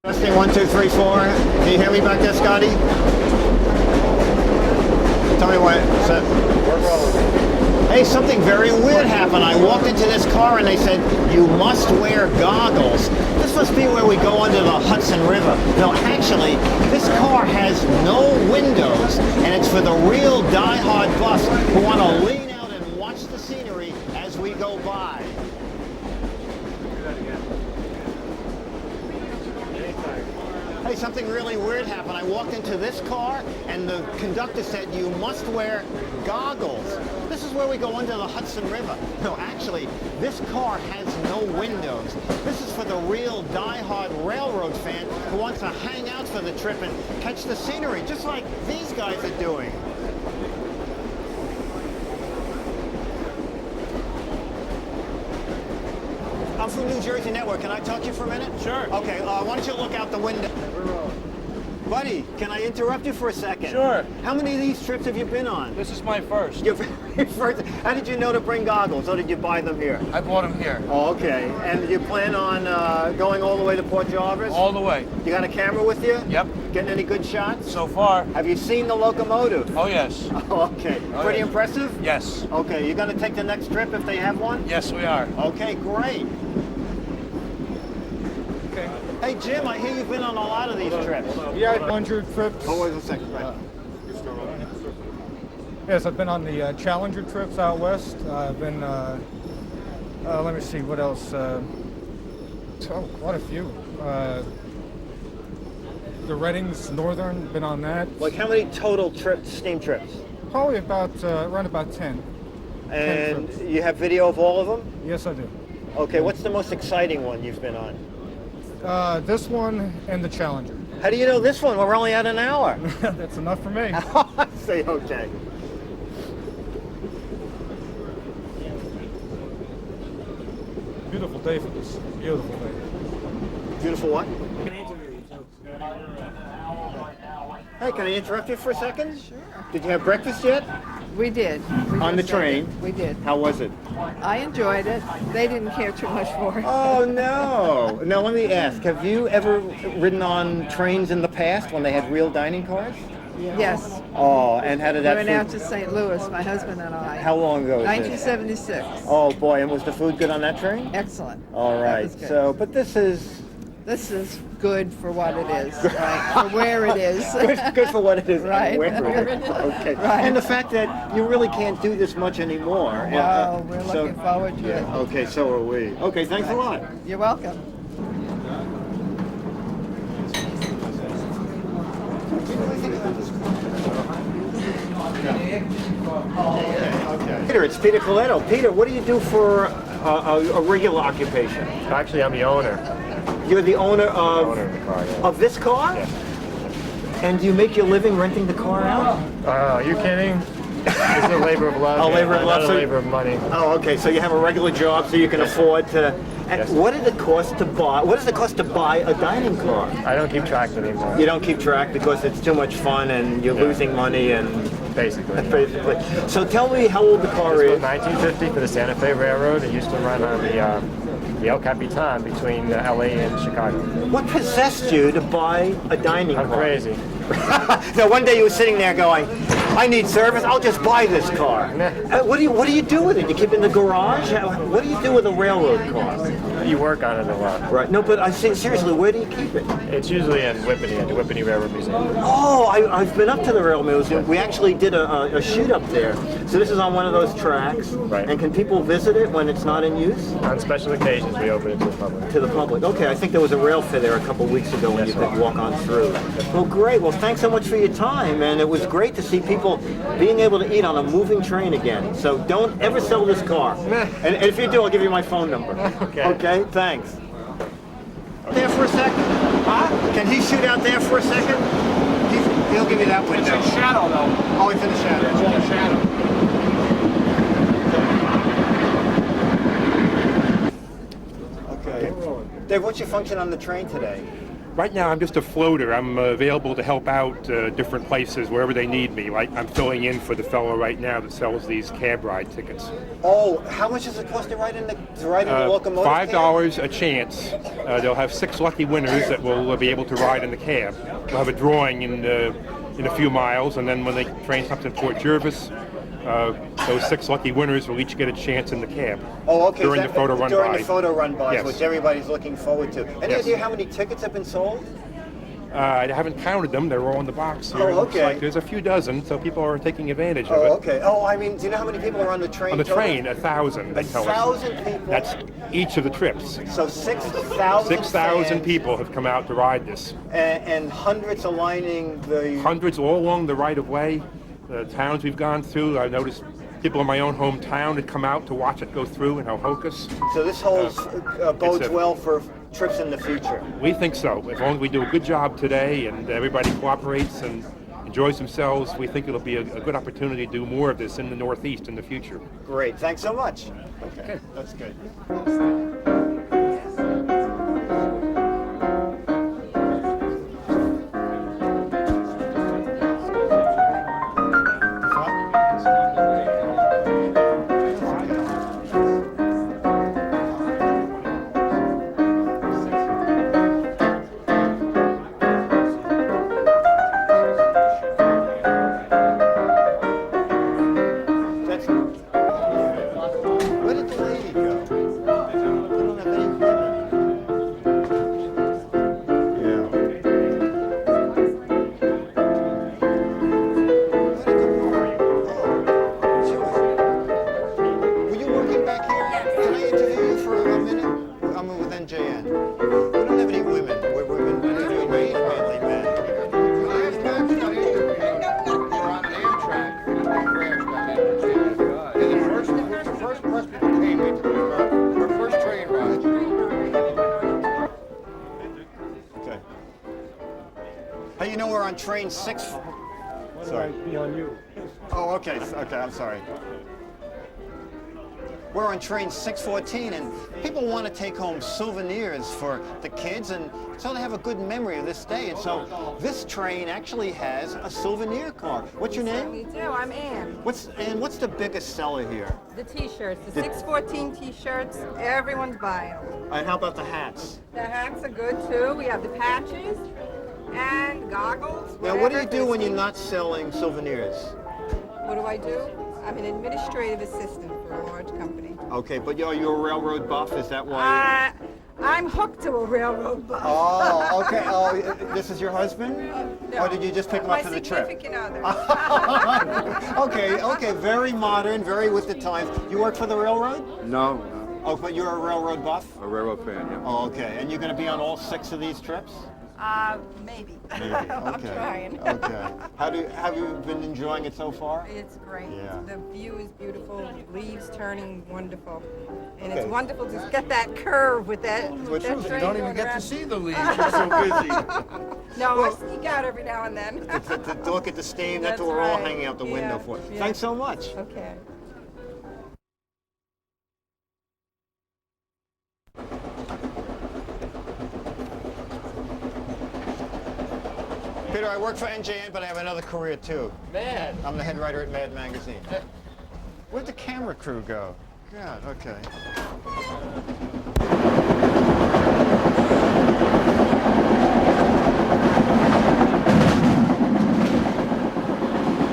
Testing 1, 2, 3, 4. Can you hear me back there, Scotty? Tell me what. Hey, something very weird happened. I walked into this car and they said, you must wear goggles. This must be where we go under the Hudson River. No, actually, this car has no windows, and it's for the real die-hard buffs who want to lean out and watch the scenery as we go by. Hey, something really weird happened. I walked into this car and the conductor said, you must wear goggles. This is where we go under the Hudson River. No, actually, this car has no windows. This is for the real die-hard railroad fan who wants to hang out for the trip and catch the scenery, just like these guys are doing. I'm from New Jersey Network. Can I talk to you for a minute? Sure. Okay, why don't you look out the window? Buddy, can I interrupt you for a second? Sure. How many of these trips have you been on? This is my first. Your very first. How did you know to bring goggles, or did you buy them here? I bought them here. Oh, okay. And you plan on going all the way to Port Jarvis? All the way. You got a camera with you? Yep. Getting any good shots? So far. Have you seen the locomotive? Oh, yes. Oh, okay. Oh, Pretty yes. impressive? Yes. Okay, you going to take the next trip if they have one? Yes, we are. Okay, great. Okay. Hey, Jim, I hear you've been on a lot of these trips. Yeah, 100 trips. Oh, wait a second. Right. Yes, I've been on the Challenger trips out west. I've been, let me see, what else? Quite a few. The Reddings Northern, been on that. Like how many total trips, steam trips? Probably about, around about 10. And 10 trips. you have video of all of them? Yes, I do. Okay, what's the most exciting one you've been on? This one and the Challenger. How do you know this one? We're only at an hour. That's enough for me. I say okay. Beautiful day for this. Beautiful day. Beautiful what? Hey, can I interrupt you for a second? Sure. Did you have breakfast yet? We did. On the train? We did. How was it? I enjoyed it. They didn't care too much for it. Oh, no. Now, let me ask, have you ever ridden on trains in the past when they had real dining cars? Yes. Oh, and how did We that went food... out to St. Louis, my husband and I. How long ago was this? 1976. Oh, boy, and was the food good on that train? Excellent. All That right, was good. so, but this is... This is good for what it is, right? For where it is. good for what it is Right. and where it is. Okay. Right. And the fact that you really can't do this much anymore. Wow, we're So- looking forward to it. Okay, so are we. Okay, thanks a lot. You're welcome. Okay. Peter, it's Peter Coletto. Peter, what do you do for a regular occupation? Actually, I'm the owner. You're the owner of Owner of the car, yeah. of this car? Yeah. And do you make your living renting the car out? Are you kidding? It's a labor of love. A labor of love, Not so- a labor of money. Oh, okay. So you have a regular job, so you can afford to. And Yes. what did it cost to buy? What does it cost to buy a dining car? I don't keep track anymore. You don't keep track because it's too much fun and you're Yeah. losing money and Basically. basically. So tell me how old the car It's is. 1950 for the Santa Fe Railroad. It used to run on the El Capitan between LA and Chicago. What possessed you to buy a dining I'm car? crazy. No, one day you were sitting there going, I need service, I'll just buy this car. Nah. What do you do with it? You keep it in the garage? What do you do with a railroad car? You work on it a lot. Right. No, but I say seriously, where do you keep it? It's usually in Whippany, at the Whippany Railroad Museum. Oh, I've been up to the Railroad Museum. We actually did a shoot up there. So this is on one of those tracks. Right. And can people visit it when it's not in use? On special occasions, we open it to the public. To the public. Okay, I think there was a rail fair there a couple weeks ago when you could walk on through. Well, great. Well, thanks so much for your time, and it was great to see people being able to eat on a moving train again. So don't ever sell this car. And if you do, I'll give you my phone number. Okay. Okay, thanks. There for a second? Huh? Can he shoot out there for a second? He'll give you that window. It's in shadow, though. Oh, it's in the shadow. It's in the shadow. Okay. Dave, what's your function on the train today? Right now, I'm just a floater. I'm available to help out different places wherever they need me. Like I'm filling in for the fellow right now that sells these cab ride tickets. Oh, how much does it cost to ride in the locomotive? $5 a chance. They'll have 6 lucky winners that will be able to ride in the cab. We'll have a drawing in a few miles, and then when they train up in Port Jervis, those 6 lucky winners will each get a chance in the cab. Oh, okay. During the photo run During by. the photo run bys, Yes. which everybody's looking forward to. Any Yes. idea how many tickets have been sold? I haven't counted them. They're all in the box here. Oh, It looks okay. like there's a few dozen, so people are taking advantage of Oh, it. okay. Oh, I mean, do you know how many people are on the train? On the total? train, 1,000. they tell us. 1,000 people. That's each of the trips. So 6,000. 6,000 fans, people have come out to ride this. and hundreds are lining the. Hundreds all along the right of way. The towns we've gone through, I noticed people in my own hometown had come out to watch it go through in Hohokus. So this holds bodes it's a- well for trips in the future. We think so. As long as we do a good job today and everybody cooperates and enjoys themselves, we think it'll be a good opportunity to do more of this in the Northeast in the future. Great. Thanks so much. Okay. That's good. That's. Where did the lady go? We don't have any women. Yeah. Were you working back here? Can I interview you for a minute? I'm with NJN. We don't have any women. We're women. We interview mainly men. Last time I interviewed, we're on an Amtrak, and we crashed on Amtrak. And the first bus people came into our first train ride. Okay. Hey, you know we're on train 6. Sorry. Be on you. Oh, okay. Okay, I'm sorry. We're on train 614, and people want to take home souvenirs for the kids, and so they have a good memory of this day. And so this train actually has a souvenir car. What's your name? We do. I'm Ann. What's the biggest seller here? The T-shirts, the 614 T-shirts, everyone's buying them. And how about the hats? The hats are good too. We have the patches and goggles. Now, what do you whatever do when is- you're not selling souvenirs? What do I do? I'm an administrative assistant for a large company. Okay, but are you a railroad buff? Is that why? I'm hooked to a railroad bus. Oh, okay. Oh, this is your husband? No. Or did you just pick him My up for the trip? significant other. Okay, very modern, very with the times. You work for the railroad? No, no. Oh, but you're a railroad buff? A railroad fan, yeah. Oh, okay. And you're going to be on all 6 of these trips? Maybe. Maybe. I'm Okay. trying. Okay. Have you been enjoying it so far? It's great. Yeah. The view is beautiful. Leaves turning wonderful, and Okay. it's wonderful to get that curve with that. Which that was- you train Don't even going get to around. see the leaves, you're so busy. No, I sneak out every now and then. to look at the steam, that's That's what we're all right. hanging out the window Yeah, for. yeah. Thanks so much. Okay. Peter, I work for NJN, but I have another career too. Man. I'm the head writer at Mad Magazine. Where'd the camera crew go? God, okay.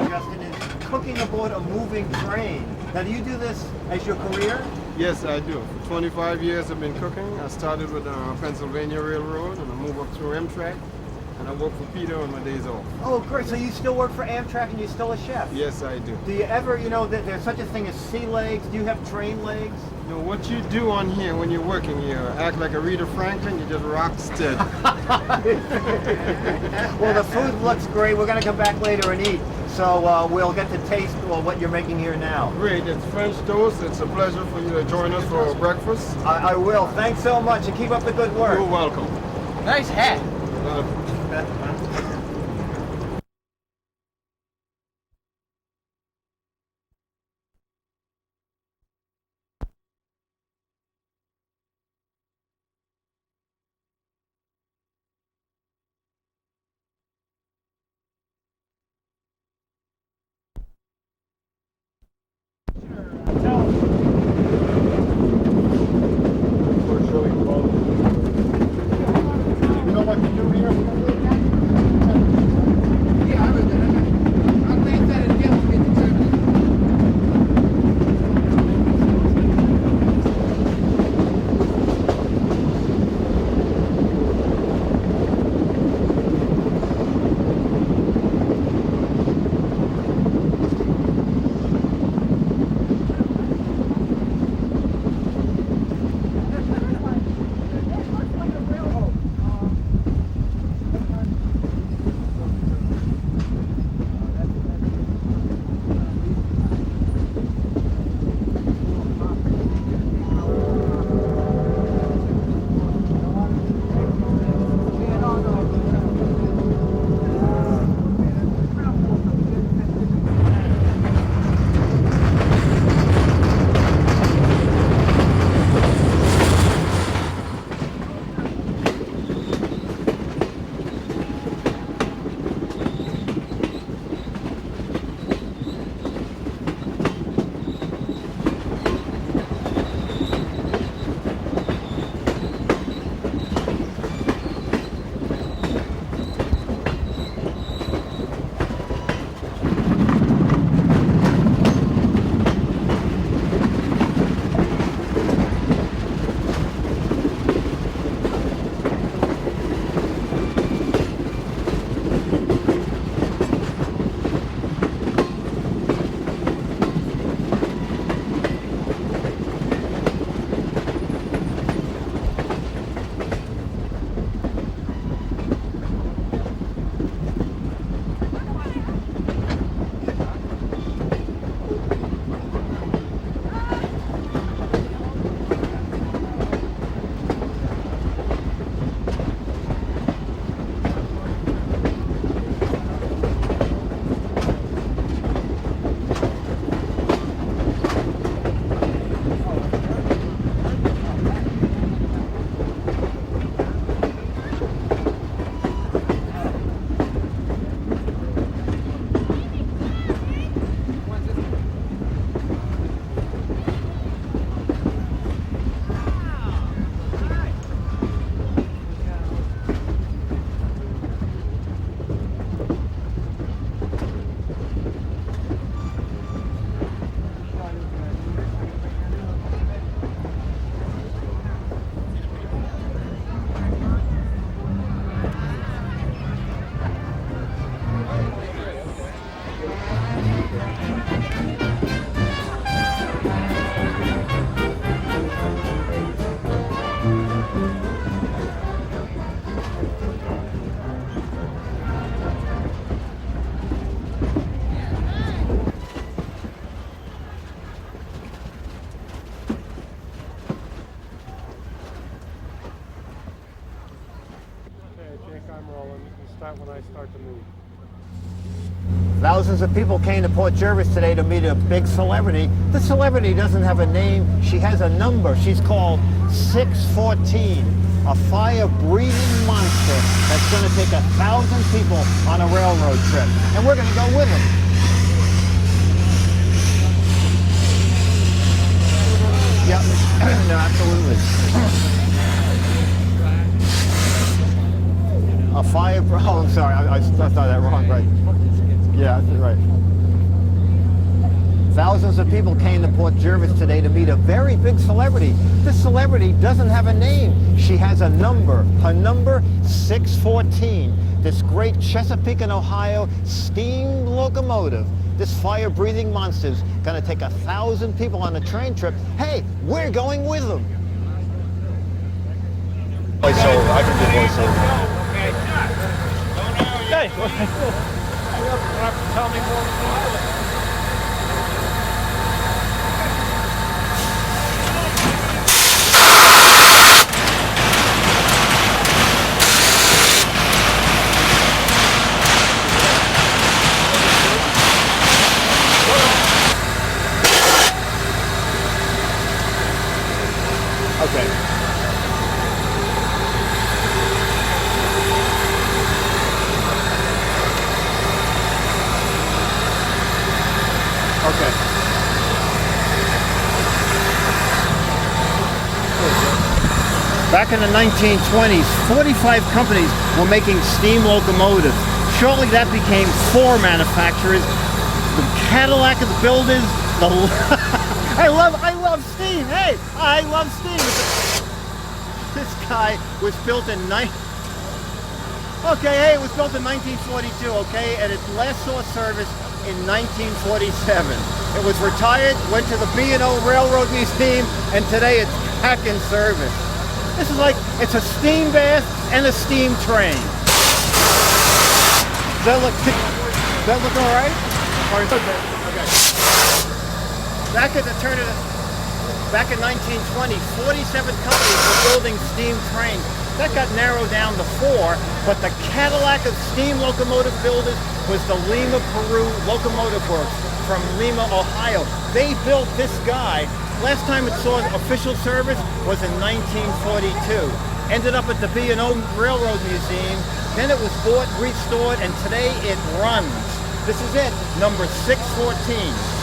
Justin is cooking aboard a moving train. Now, do you do this as your career? Yes, I do. For 25 years I've been cooking. I started with Pennsylvania Railroad and I moved up through Amtrak and I work for Peter on my days off. Oh, great. So you still work for Amtrak and you're still a chef? Yes, I do. Do you ever, there's such a thing as sea legs. Do you have train legs? You know, what you do on here when you're working, you act like Aretha Franklin, you just rock steady. Well, the food looks great. We're going to come back later and eat. So we'll get to taste what you're making here now. Great, it's French toast. It's a pleasure for you to join us for breakfast. I will. Thanks so much and keep up the good work. You're welcome. Nice hat. when I start to move. Thousands of people came to Port Jervis today to meet a big celebrity. The celebrity doesn't have a name. She has a number. She's called 614, a fire-breathing monster that's going to take 1,000 people on a railroad trip. And we're going to go with them. Yep, no, absolutely. A fire, oh, I'm sorry, I thought that wrong, right. Yeah, that's right. Thousands of people came to Port Jervis today to meet a very big celebrity. This celebrity doesn't have a name. She has a number. Her number, 614. This great Chesapeake and Ohio steam locomotive. This fire-breathing monster's gonna take 1,000 people on a train trip. Hey, we're going with them. Voiceover. I can do voiceover. Hey, tell me more. Okay. Okay. Back in the 1920s, 45 companies were making steam locomotives. Shortly that became 4 manufacturers. The Cadillac of the builders, the I love steam. Hey, I love steam. This guy was built in Okay, hey, it was built in 1942, okay, and it last saw service in 1947. It was retired, went to the B&O Railroad Museum, and today it's back in service. This is like, it's a steam bath and a steam train. Does that look all right? Or is okay. Back in 1920, 47 companies were building steam trains. That got narrowed down to 4, but the Cadillac of steam locomotive builders was the Lima, Peru Locomotive Works from Lima, Ohio. They built this guy. Last time it saw official service was in 1942. Ended up at the B&O Railroad Museum. Then it was bought, restored, and today it runs. This is it, number 614.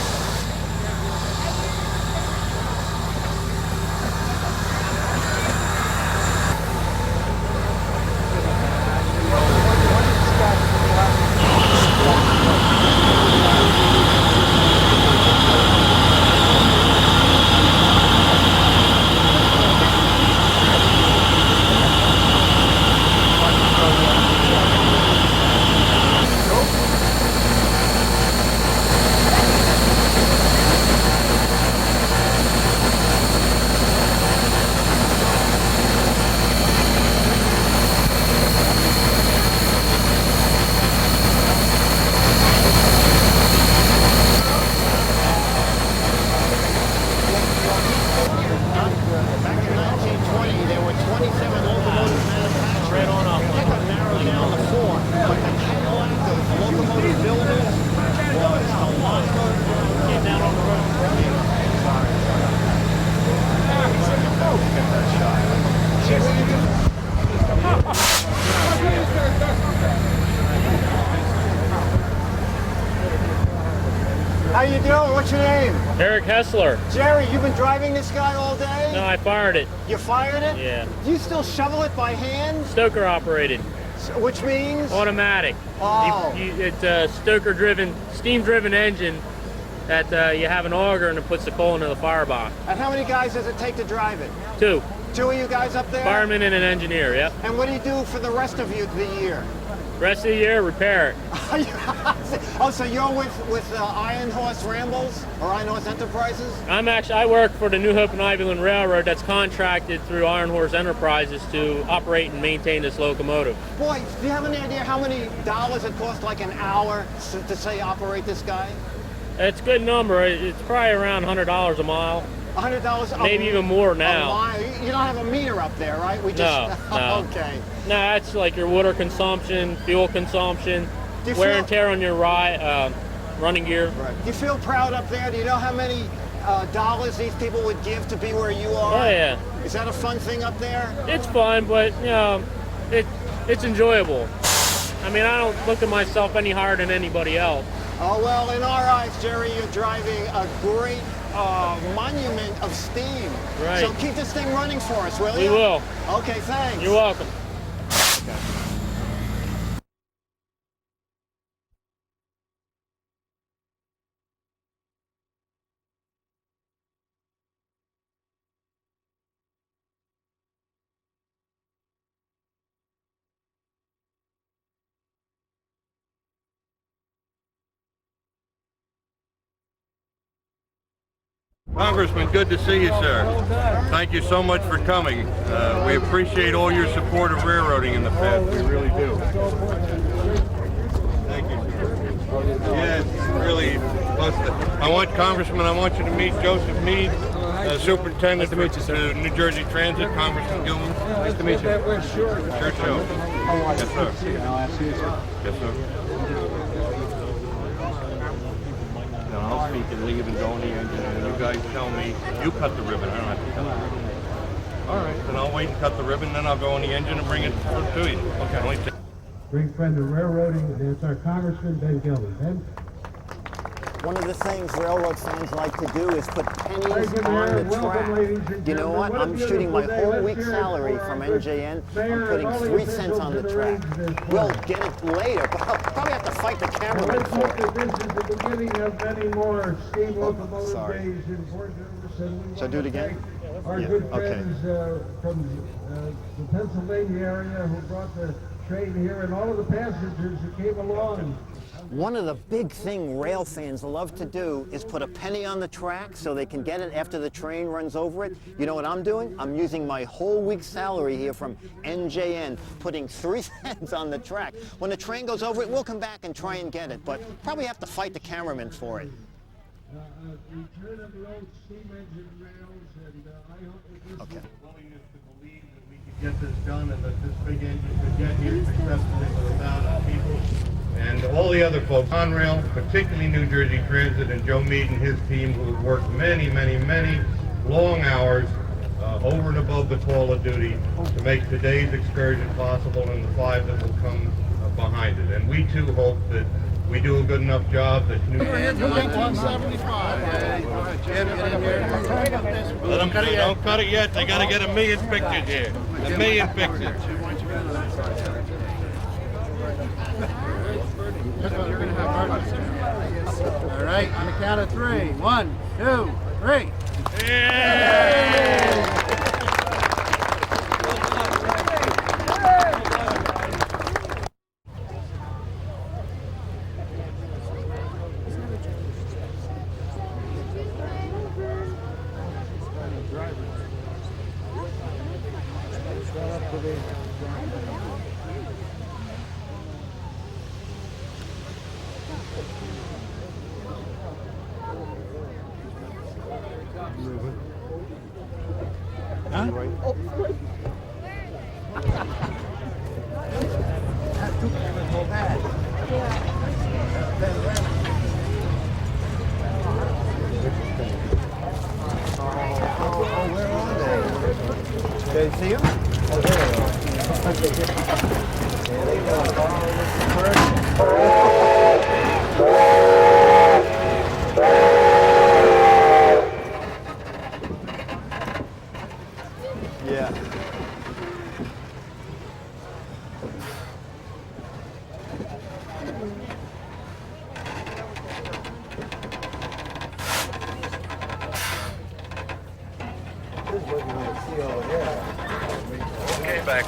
How you doing? What's your name? Eric Hessler. Jerry, you've been driving this guy all day? No, I fired it. You fired it? Yeah. Do you still shovel it by hand? Stoker operated. Which means? Automatic. Oh. It's a stoker-driven, steam-driven engine that you have an auger and it puts the coal into the firebox. And how many guys does it take to drive it? 2. 2 of you guys up there? Fireman and an engineer, yep. And what do you do for the rest of the year? Rest of the year, repair it. Oh, so you're with Iron Horse Rambles or Iron Horse Enterprises? I work for the New Hope and Ivyland Railroad that's contracted through Iron Horse Enterprises to operate and maintain this locomotive. Boy, do you have any idea how many dollars it costs like an hour to say operate this guy? It's a good number. It's probably around $100 a mile. $100. Maybe even more now. You don't have a meter up there, right? We just No. Okay. No, that's like your water consumption, fuel consumption, wear and tear on your running gear. Right. Do you feel proud up there? Do you know how many dollars these people would give to be where you are? Oh yeah. Is that a fun thing up there? It's fun, but you know, it's enjoyable. I mean, I don't look at myself any higher than anybody else. Oh, well, in our eyes, Jerry, you're driving a great monument of steam. Right. So keep this thing running for us, will you? We will. Okay, thanks. You're welcome. Congressman, good to see you, sir. Thank you so much for coming. We appreciate all your support of railroading in the past. We really do. Thank you, sir. Yes, really. Congressman, I want you to meet Joseph Meade, Superintendent of New Jersey Transit, Congressman Gilman. Nice to meet you. Sure show. Yes, sir. Yes, sir. I'll speak and leave and go on the engine, and you guys tell me, you cut the ribbon, I don't have to cut the ribbon. All right, then I'll wait and cut the ribbon, then I'll go on the engine and bring it to you. Okay. Great friend of railroading, it's our Congressman Ben Gilman. Ben? One of the things railroad fans like to do is put pennies on the track. You know what? I'm shooting my whole week's salary from NJN. I'm putting 3 cents on the track. We'll get it later, but I'll probably have to fight the cameraman for it. This is the beginning of many more steam locomotive days in Port Jefferson. Should I do it again? Our good friends from the Pennsylvania area who brought the train here, and all of the passengers who came along. One of the big thing rail fans love to do is put a penny on the track so they can get it after the train runs over it. You know what I'm doing? I'm using my whole week's salary here from NJN, putting 3 cents on the track. When the train goes over it, we'll come back and try and get it, but probably have to fight the cameraman for it. Return of the old steam engine rails, and I hope that this willingness to believe that we could get this done and that this big engine could get here successfully with 1,000 people. And all the other folks on rail, particularly New Jersey Transit and Joe Meade and his team, who have worked many, many, many long hours over and above the call of duty to make today's excursion possible and the 5 that will come behind it. And we too hope that we do a good enough job that New Jersey... 175. Let them cut it. Don't cut it yet. They got to get 1 million pictures here. 1 million pictures. All right, on the count of 3. 1, 2, 3. Did you see him? Oh, there they go. Yeah. Okay, back.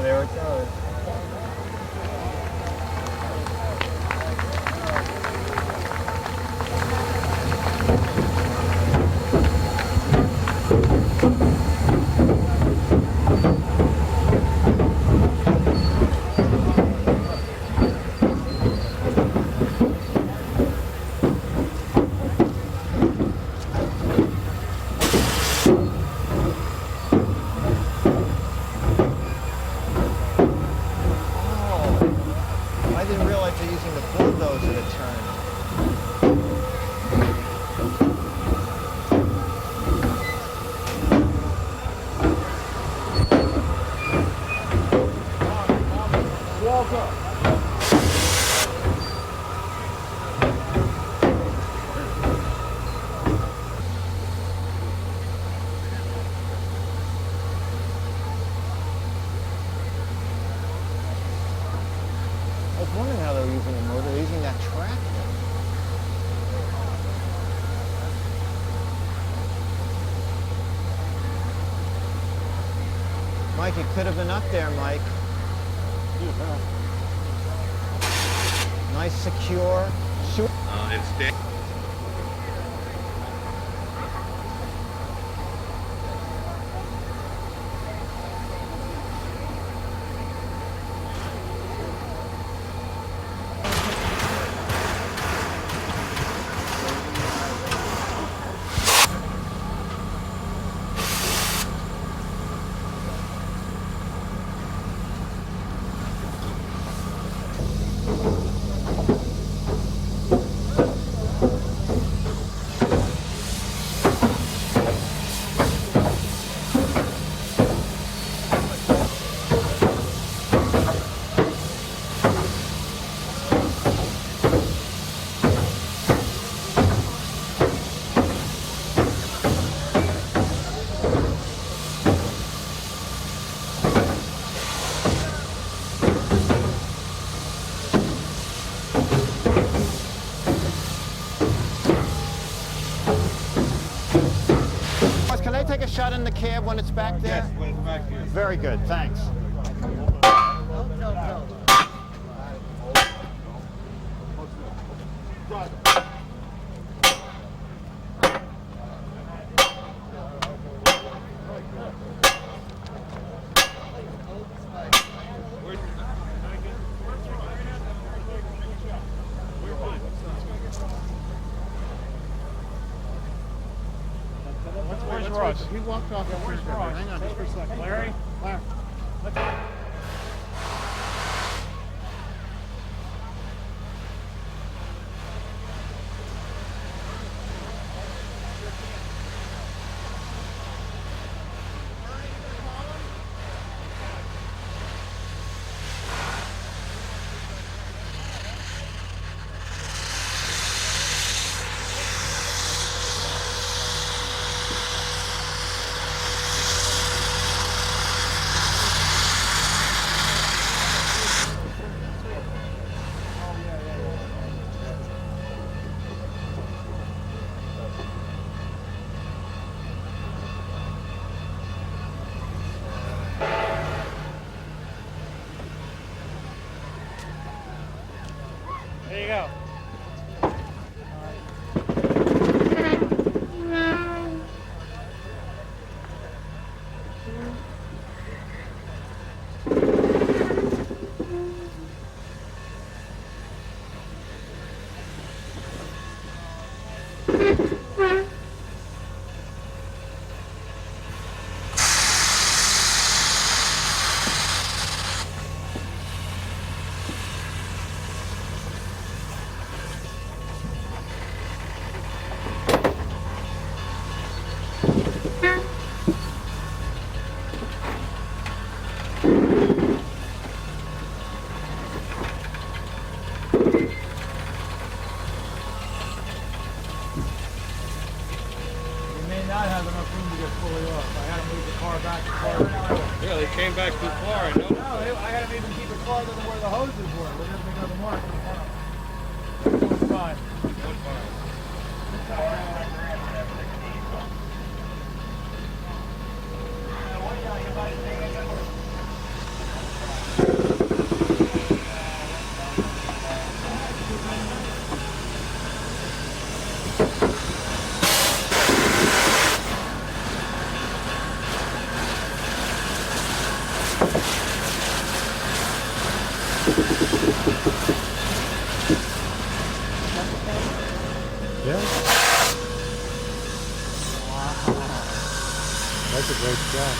there it goes. I didn't realize they're using the bulldozer to turn. I was wondering how they were using a motor. They're using that tractor. Mike, it could have been up there, Mike. Nice, secure. It's Can I take a shot in the cab when it's back there? Yes, when it's back here. Very good, thanks. Where's Russ? He walked off. Where's Russ? Hang on just for a second. Larry? Larry. There you go. Not have enough room to get fully off. I had to move the car back far. Yeah, they came back too far, I know. No, I had to even keep it farther than where the hoses were. We're going to go to mark. It's fine. Yeah. That's a great shot.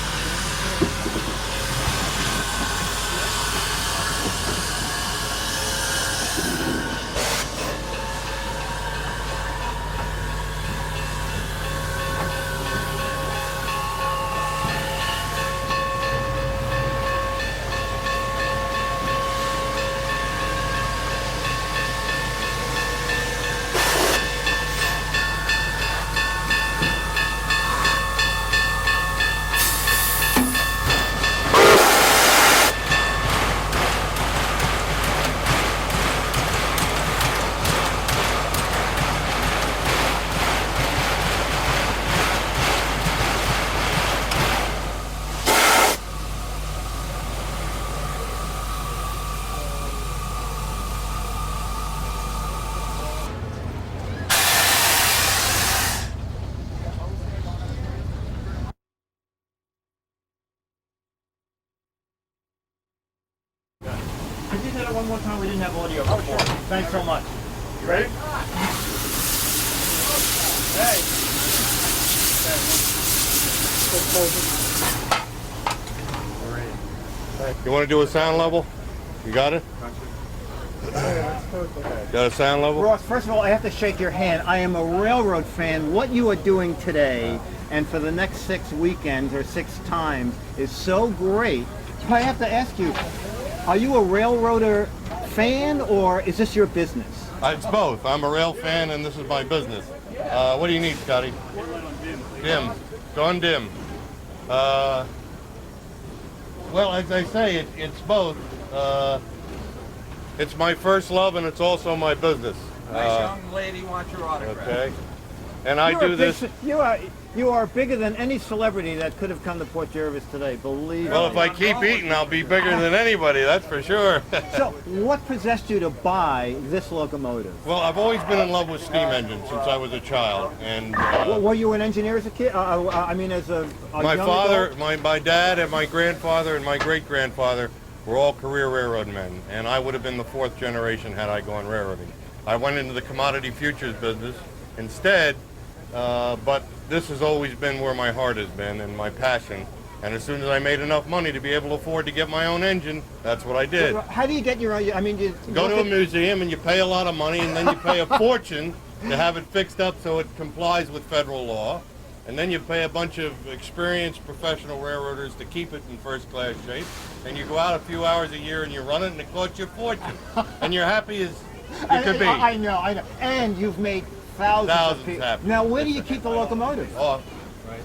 Could you do that one more time? We didn't have audio before. Thanks so much. You ready? You want to do a sound level? You got it? Got a sound level? Ross, first of all, I have to shake your hand. I am a railroad fan. What you are doing today and for the next 6 weekends or 6 times is so great. I have to ask you, are you a railroader fan or is this your business? It's both. I'm a rail fan and this is my business. What do you need, Scotty? Dim. Gone dim. Well, as I say, it's both. It's my first love and it's also my business. Nice young lady wants your autograph. Okay. And I do this. You are bigger than any celebrity that could have come to Port Jervis today, believe me. Well, if I keep eating, I'll be bigger than anybody, that's for sure. So, what possessed you to buy this locomotive? Well, I've always been in love with steam engines since I was a child. And were you an engineer as a kid? I mean, as a my young father, adult? my dad, and my grandfather, and my great-grandfather were all career railroad men, and I would have been the 4th generation had I gone railroading. I went into the commodity futures business instead, but this has always been where my heart has been and my passion. And as soon as I made enough money to be able to afford to get my own engine, that's what I did. How do you get your own? I mean, you go to a museum and you pay a lot of money, and then you pay a fortune to have it fixed up so it complies with federal law. And then you pay a bunch of experienced professional railroaders to keep it in first-class shape. And you go out a few hours a year and you run it, and it costs you a fortune. And you're happy as you could be. I know. And you've made thousands of people. Happy. Now, where do you keep the locomotive? Oh, right.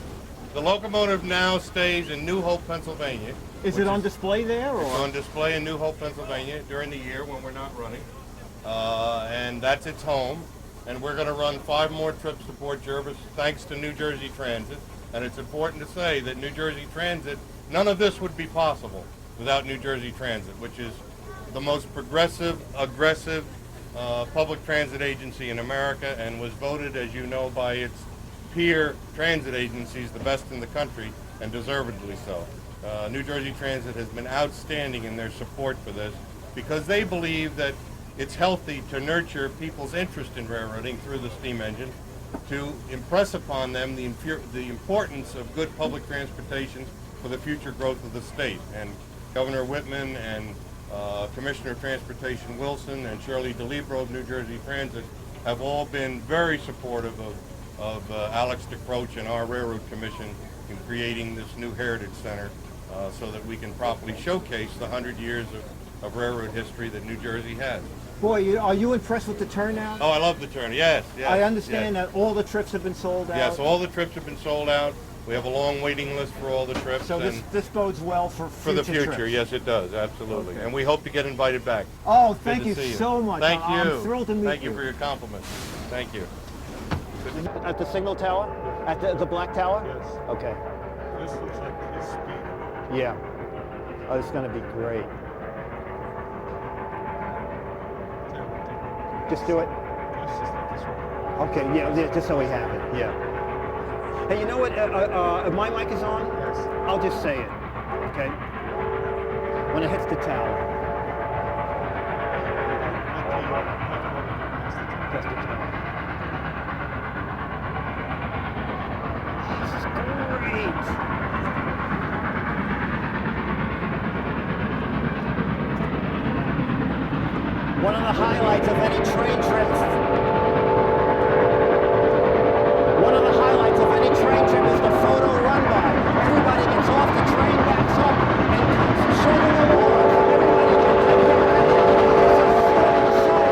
The locomotive now stays in New Hope, Pennsylvania. Is it on display there? Or? It's on display in New Hope, Pennsylvania during the year when we're not running. And that's its home. And we're going to run 5 more trips to Port Jervis thanks to New Jersey Transit. And it's important to say that New Jersey Transit, none of this would be possible without New Jersey Transit, which is the most progressive, aggressive public transit agency in America and was voted, as you know, by its peer transit agencies the best in the country, and deservedly so. New Jersey Transit has been outstanding in their support for this because they believe that it's healthy to nurture people's interest in railroading through the steam engine, to impress upon them the importance of good public transportation for the future growth of the state. And Governor Whitman and Commissioner of Transportation Wilson and Shirley DeLibero of New Jersey Transit have all been very supportive of Alex DeCroce and our Railroad Commission in creating this new Heritage Center so that we can properly showcase the 100 years of railroad history that New Jersey has. Boy, are you impressed with the turnout? Oh, I love the turnout. Yes. I understand that all the trips have been sold out. Yes, all the trips have been sold out. We have a long waiting list for all the trips. So this bodes well for the future. Trips. Yes, it does, absolutely. Okay. And we hope to get invited back. Oh, thank you so much. Thank you. I'm thrilled to meet you. Thank you for your compliments. Thank you. At the signal tower? At the black tower? Yes. Okay. This looks like his speed. Yeah. Oh, it's going to be great. Just do it. Okay, yeah, just so we have it, yeah. Hey, you know what, my mic is on? Yes. I'll just say it, okay? when it hits the tower. Just the tower. This is great. One of the highlights of any train trip. One of the highlights of any train trip is the photo run by. Everybody gets off, the train backs up, and comes chugging along. Everybody can take their picture. It's a thrilling sight.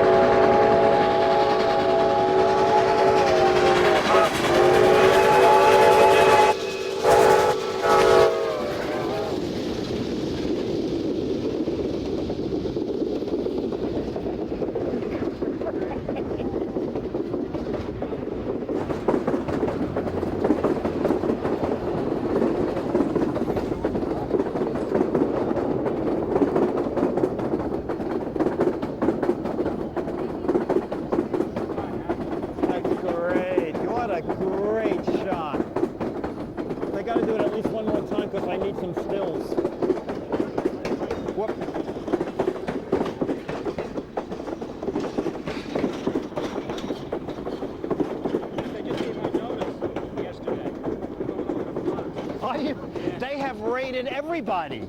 That's great. What a great shot. I got to do it at least one more time because I need some stills. Whoop. Are you? They have raided everybody.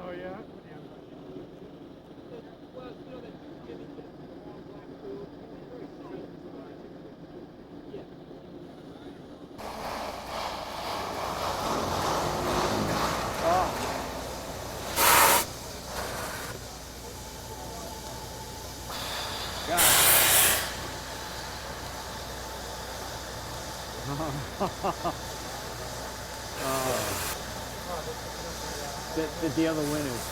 Oh yeah. The other winners.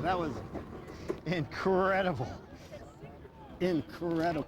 That was incredible. Incredible.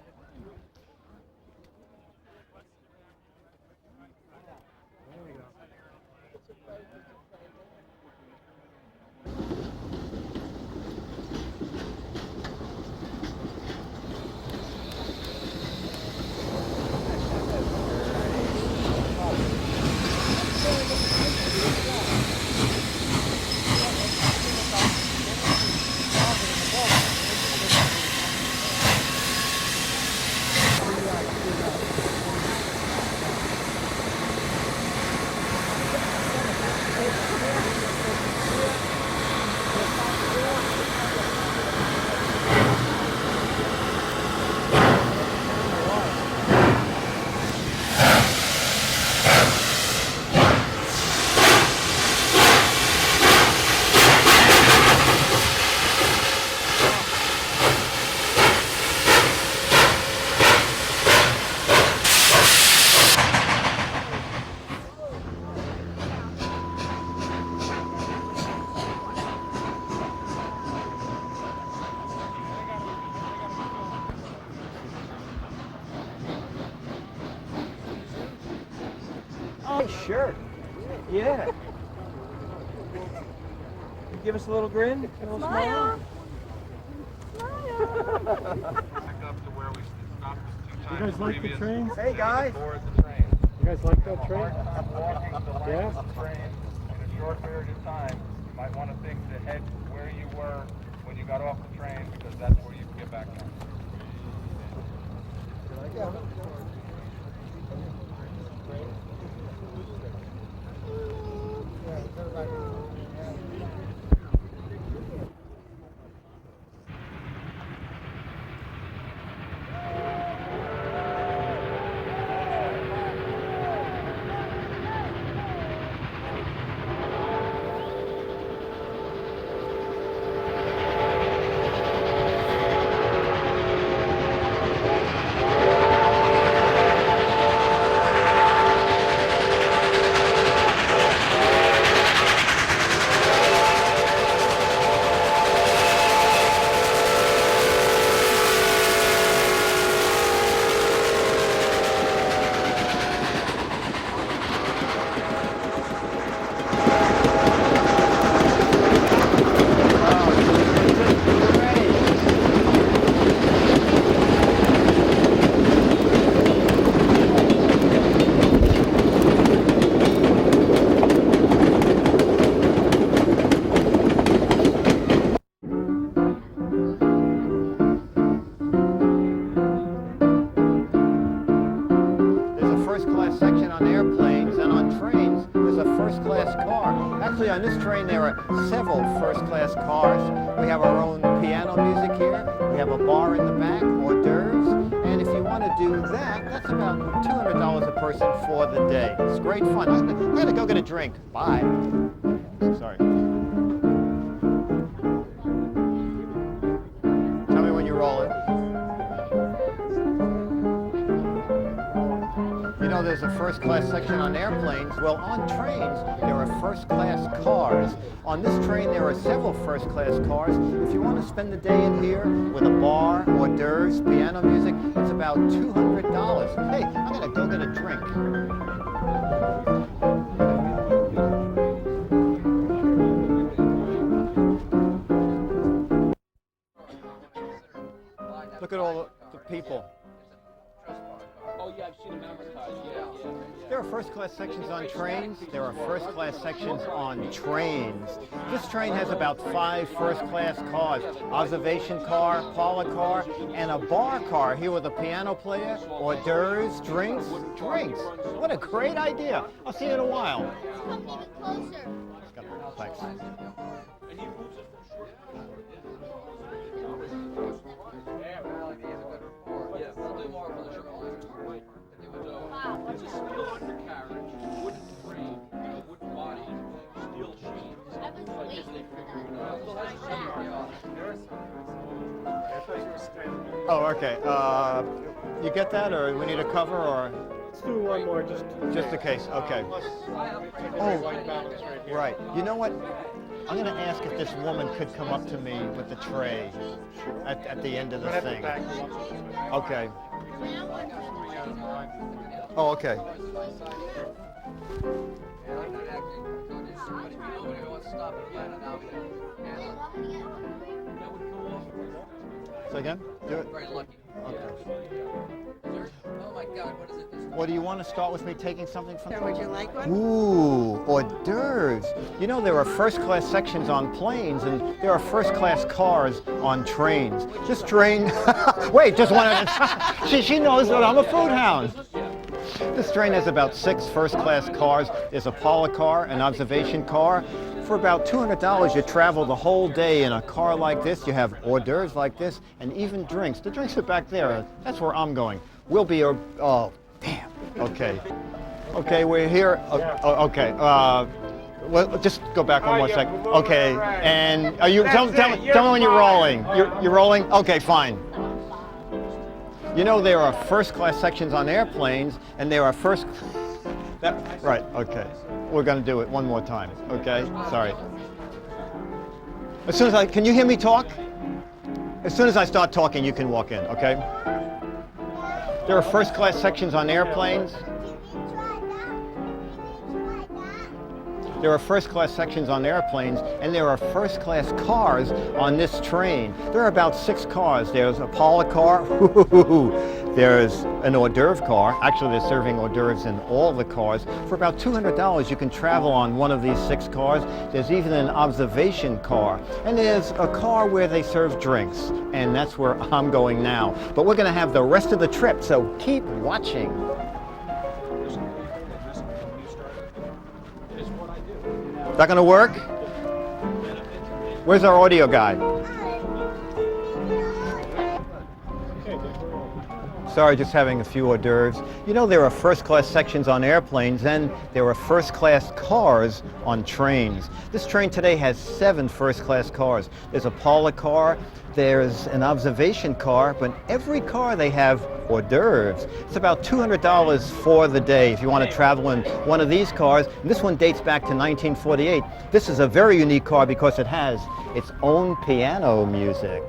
Oh, sure. Yeah. Give us a little grin, a little smile. You guys like the trains? Hey guys. You guys like that train? Yeah? In a short period of time, you might want to think to head where you were when you got off the train, because that's where you can get back on. Actually, on this train there are several first-class cars. We have our own piano music here. We have a bar in the back, hors d'oeuvres. And if you want to do that, that's about $200 a person for the day. It's great fun. I'm going to go get a drink. Bye. Sorry. Tell me when you're rolling. You know, there's a first-class section on airplanes. Well, on trains, there are first-class cars. On this train, there are several first-class cars. If you want to spend the day in here with a bar, hors d'oeuvres, piano music, it's about $200. Hey, I'm going to go get a drink. Look at all the people. Oh yeah, I've seen them advertised. Yeah. There are first-class sections on trains. There are first-class sections on trains. This train has about 5 first-class cars. Observation car, parlor car, and a bar car here with a piano player, hors d'oeuvres, drinks. What a great idea. I'll see you in a while. Come even closer. Thanks. It's a steel undercarriage, wooden frame, wooden body, steel sheets. I guess they figured Oh, okay. You get that, or we need a cover, or? Let's do one more, just in case. Okay. Oh, right. You know what? I'm going to ask if this woman could come up to me with the tray at the end of the thing. Okay. Oh, okay. Say again? Do it. Very lucky. Okay. Oh my God, what is it? Well, do you want to start with me taking something from? Sure, would you like one? Ooh, hors d'oeuvres. You know, there are first-class sections on planes, and there are first-class cars on trains. This train, wait, just one at a time. She knows that I'm a food hound. This train has about 6 first-class cars. There's a parlor car, an observation car. For about $200, you travel the whole day in a car like this. You have hors d'oeuvres like this, and even drinks. The drinks are back there. That's where I'm going. We'll be, oh, damn. Okay. Okay, we're here. Okay. Well, just go back one more second. Okay. And are you? Tell me when you're rolling. You're rolling. Okay, fine. You know, there are first-class sections on airplanes, and there are right. Okay. We're going to do it one more time. Okay. Sorry. As soon as can you hear me talk? As soon as I start talking, you can walk in. Okay. There are first-class sections on airplanes. There are first class sections on airplanes, and there are first class cars on this train. There are about 6 cars. There's a parlor car, there's an hors d'oeuvre car. Actually, they're serving hors d'oeuvres in all the cars. For about $200, you can travel on one of these 6 cars. There's even an observation car. And there's a car where they serve drinks. And that's where I'm going now. But we're going to have the rest of the trip, so keep watching. Is that going to work? Where's our audio guy? Sorry, just having a few hors d'oeuvres. You know, there are first class sections on airplanes, and there are first class cars on trains. This train today has 7 first class cars. There's a parlor car, there's an observation car, but every car they have hors d'oeuvres. It's about $200 for the day if you want to travel in one of these cars. And this one dates back to 1948. This is a very unique car because it has its own piano music.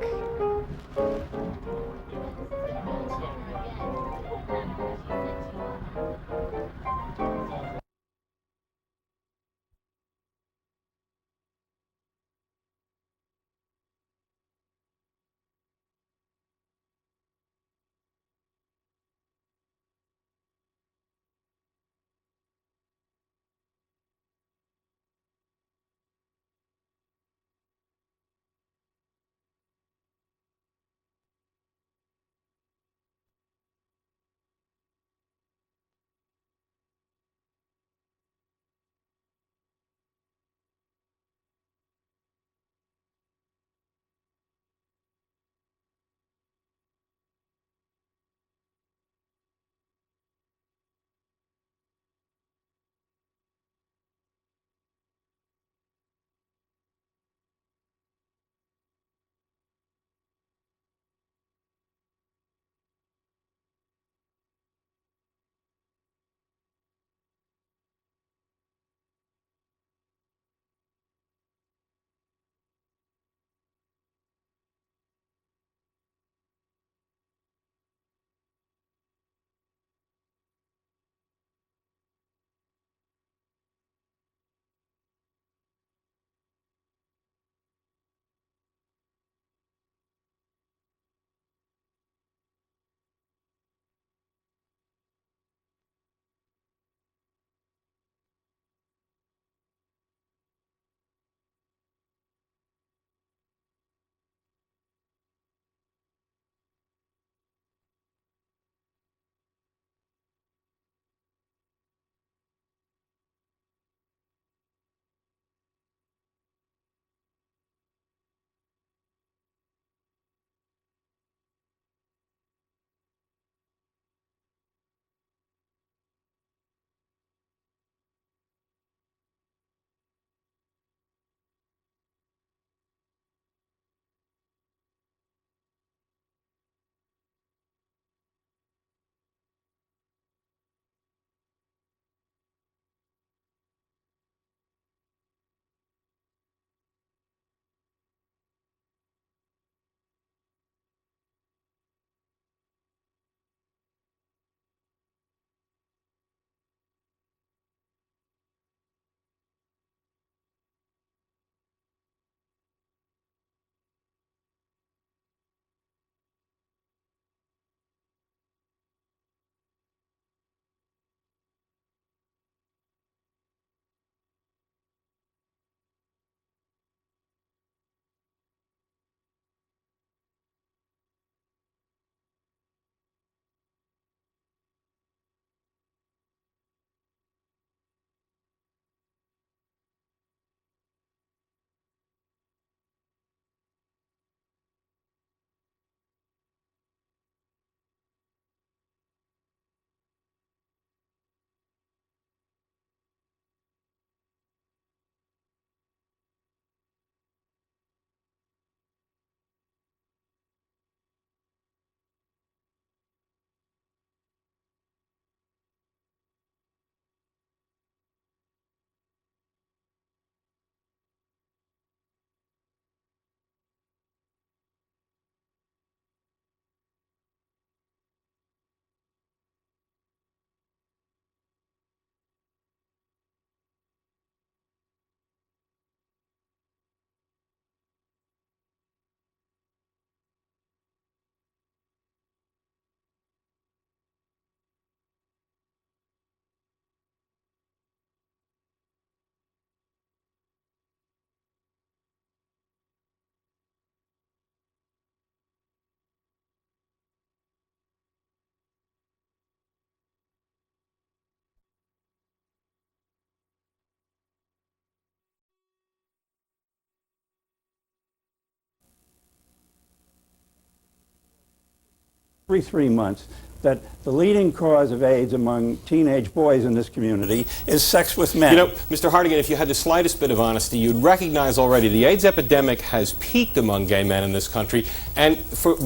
every 3 months that the leading cause of AIDS among teenage boys in this community is sex with men. You know, Mr. Hartigan, if you had the slightest bit of honesty, you'd recognize already the AIDS epidemic has peaked among gay men in this country, and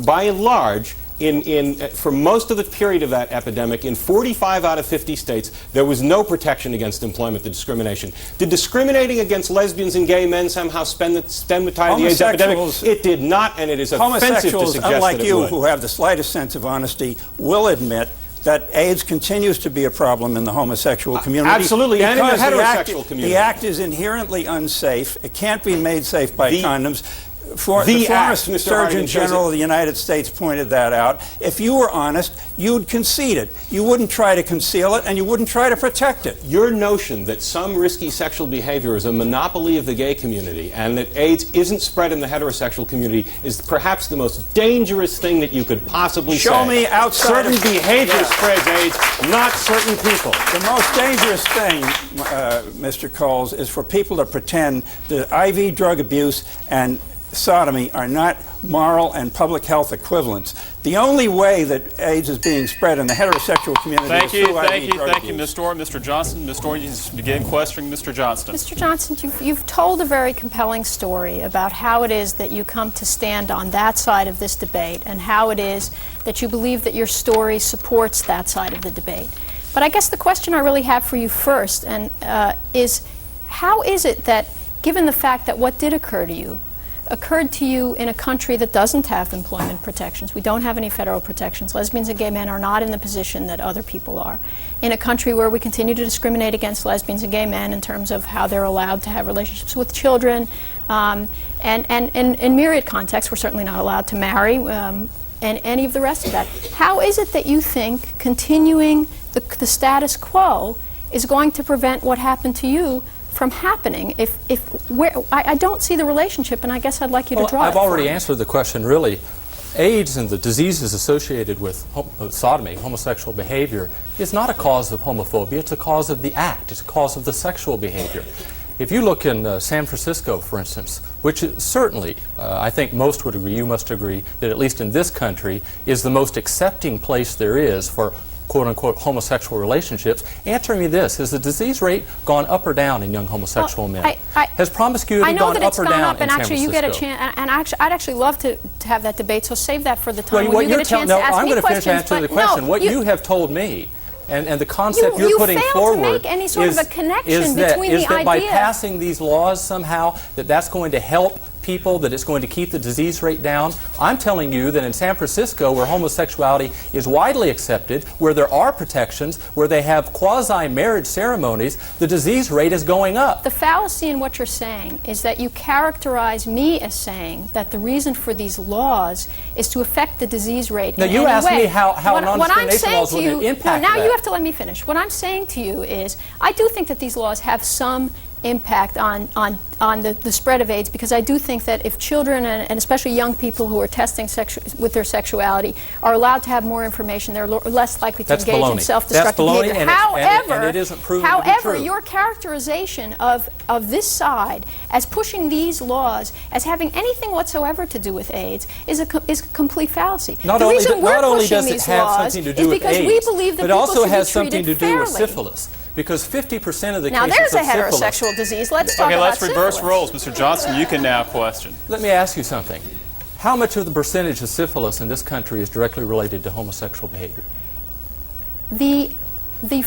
by and large, for most of the period of that epidemic, in 45 out of 50 states, there was no protection against employment discrimination. Did discriminating against lesbians and gay men somehow stem the tide of the AIDS epidemic? It did not, and it is offensive to suggest unlike that it you, would. who have the slightest sense of honesty, will admit that AIDS continues to be a problem in the homosexual community. Absolutely, and in the heterosexual community. The act is inherently unsafe. It can't be made safe by condoms. The former Surgeon General of the United States pointed that out. If you were honest, you'd concede it. You wouldn't try to conceal it, and you wouldn't try to protect it. Your notion that some risky sexual behavior is a monopoly of the gay community and that AIDS isn't spread in the heterosexual community is perhaps the most dangerous thing that you could possibly say. Show me outside certain behavior spreads AIDS, not certain people. The most dangerous thing, Mr. Coles, is for people to pretend that IV drug abuse and sodomy are not moral and public health equivalents. The only way that AIDS is being spread in the heterosexual community is through IV drug Thank you, abuse. Ms. Storm. Mr. Johnston, Ms. Storm, you can begin questioning Mr. Johnston. Mr. Johnston, you've told a very compelling story about how it is that you come to stand on that side of this debate and how it is that you believe that your story supports that side of the debate. But I guess the question I really have for you first is how is it that, given the fact that what did occurred to you in a country that doesn't have employment protections. We don't have any federal protections. Lesbians and gay men are not in the position that other people are. In a country where we continue to discriminate against lesbians and gay men in terms of how they're allowed to have relationships with children, and in myriad contexts, we're certainly not allowed to marry, and any of the rest of that. How is it that you think continuing the status quo is going to prevent what happened to you from happening? I don't see the relationship, and I guess I'd like you to draw it. I've already answered the question, really. AIDS and the diseases associated with sodomy, homosexual behavior, is not a cause of homophobia. It's a cause of the act. It's a cause of the sexual behavior. If you look in San Francisco, for instance, which is certainly, I think most would agree, you must agree, that at least in this country is the most accepting place there is for quote-unquote homosexual relationships. Answer me this: has the disease rate gone up or down in young homosexual men? Has promiscuity gone up or down in San Francisco? I know that it's gone up, and actually you get a chance, and I'd actually love to have that debate, so save that for the time when you get a chance to ask me questions. I'm going to finish answering the question. What you have told me, and the concept you're putting forward, to make any sort of a connection between the idea by passing these laws somehow that's going to help people, that it's going to keep the disease rate down. I'm telling you that in San Francisco, where homosexuality is widely accepted, where there are protections, where they have quasi-marriage ceremonies, the disease rate is going up. The fallacy in what you're saying is that you characterize me as saying that the reason for these laws is to affect the disease rate in any way. Now, you asked me how non-discrimination laws would impact that. Now you have to let me finish. What I'm saying to you is I do think that these laws have some impact on the spread of AIDS, because I do think that if children and especially young people who are testing with their sexuality are allowed to have more information, they're less likely to engage in self-destructive behavior. However, your characterization of this side as pushing these laws as having anything whatsoever to do with AIDS is a complete fallacy. Not only does it have something to do with AIDS, but it also has something to do with syphilis. Because 50% of the cases of syphilis... Now there's a heterosexual disease. Let's talk about syphilis. Okay, let's reverse roles. Mr. Johnston, you can now question. Let me ask you something. How much of the percentage of syphilis in this country is directly related to homosexual behavior?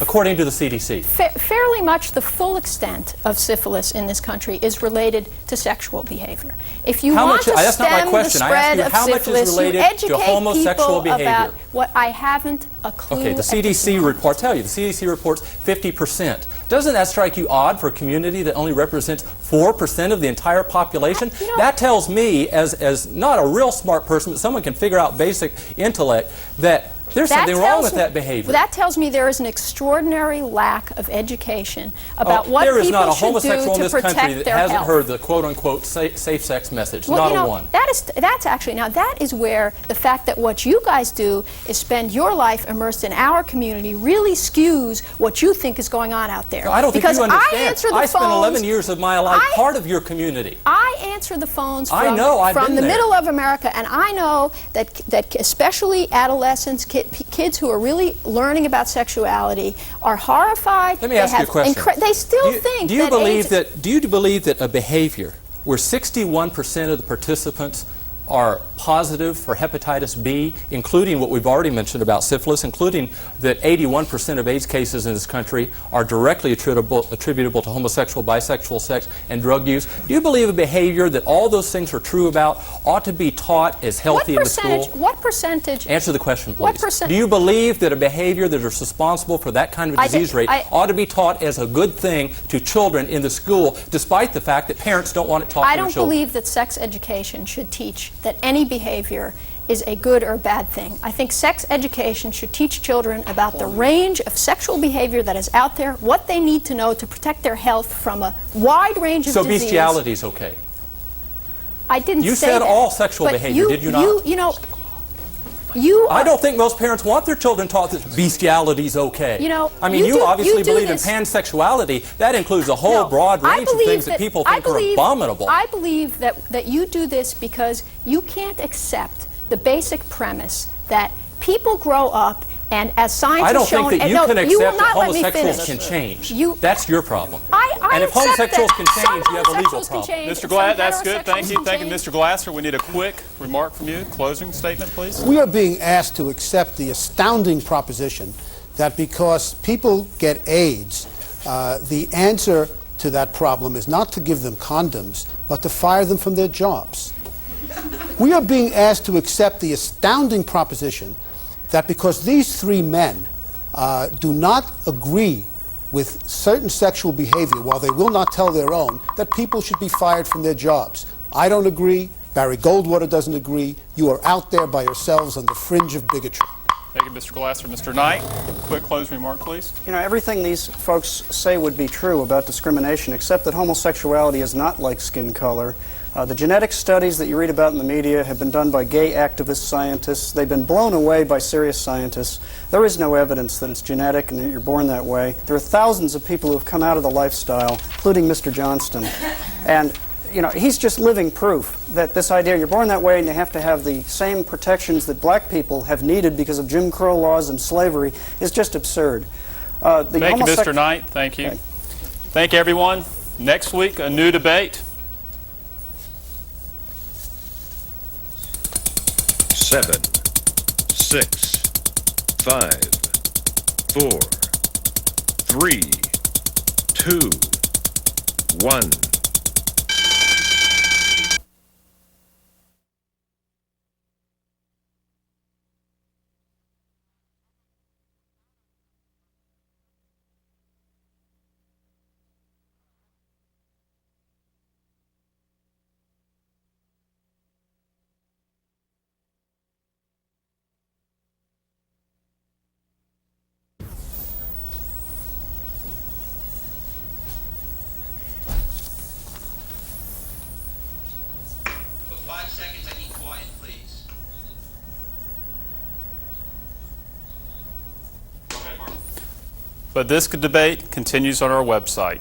According to the CDC. Fairly much the full extent of syphilis in this country is related to sexual behavior. If you want to stem the spread of syphilis, you educate people about what I haven't a clue. Okay, the CDC report, the CDC reports 50%. Doesn't that strike you odd for a community that only represents 4% of the entire population? That tells me, as not a real smart person, but someone can figure out basic intellect, that There's something wrong with that behavior. That tells me there is an extraordinary lack of education about what there is people not a should homosexual do in to this country protect that their hasn't health. heard the quote-unquote safe sex message. Well, Not a one. That's actually, now that is where the fact that what you guys do is spend your life immersed in our community really skews what you think is going on out there. I don't think because you understand. I answer the I spent phones, 11 years of my life part of your community. I answer the phones from, I've from been the there. middle of America, and I know that especially adolescents, kids who are really learning about sexuality are horrified. Let me ask you a question. They still think do you that believe AIDS that? Do you believe that a behavior where 61% of the participants are positive for hepatitis B, including what we've already mentioned about syphilis, including that 81% of AIDS cases in this country are directly attributable to homosexual, bisexual sex, and drug use. Do you believe a behavior that all those things are true about ought to be taught as healthy in the school? What percentage? Answer the question, please. What percent? Do you believe that a behavior that is responsible for that kind of disease rate ought to be taught as a good thing to children in the school, despite the fact that parents don't want it taught to their children? I don't believe that sex education should teach that any behavior is a good or bad thing. I think sex education should teach children about the range of sexual behavior that is out there, what they need to know to protect their health from a wide range of disease. So bestiality is okay? I didn't say that. You said all sexual behavior, did you not? I don't think most parents want their children taught that bestiality is okay. I mean, you obviously believe in pansexuality. That includes a whole broad range of things that people think are abominable. I believe that you do this because you can't accept the basic premise that people grow up and as science I don't has shown, think that you can you will accept that not let me homosexuals finish. can change. That's your problem. I and if accept homosexuals that can change, some you have a legal homosexuals can problem. change, Mr. some Glass, that's good. Thank heterosexuals you. can Thank you, change. Mr. Glasser. We need a quick remark from you. Closing statement, please. We are being asked to accept the astounding proposition that because people get AIDS, the answer to that problem is not to give them condoms, but to fire them from their jobs. We are being asked to accept the astounding proposition that because these three men do not agree with certain sexual behavior, while they will not tell their own, that people should be fired from their jobs. I don't agree. Barry Goldwater doesn't agree. You are out there by yourselves on the fringe of bigotry. Thank you, Mr. Glasser. Mr. Knight, quick closing remark, please. Everything these folks say would be true about discrimination, except that homosexuality is not like skin color. The genetic studies that you read about in the media have been done by gay activist scientists. They've been blown away by serious scientists. There is no evidence that it's genetic and that you're born that way. There are thousands of people who have come out of the lifestyle, including Mr. Johnston. And he's just living proof that this idea you're born that way and you have to have the same protections that black people have needed because of Jim Crow laws and slavery is just absurd. Thank you, Mr. Knight. Thank you. Okay. Thank you, everyone. Next week, a new debate. 7, 6, 5, 4, 3, 2, 1. But this debate continues on our website.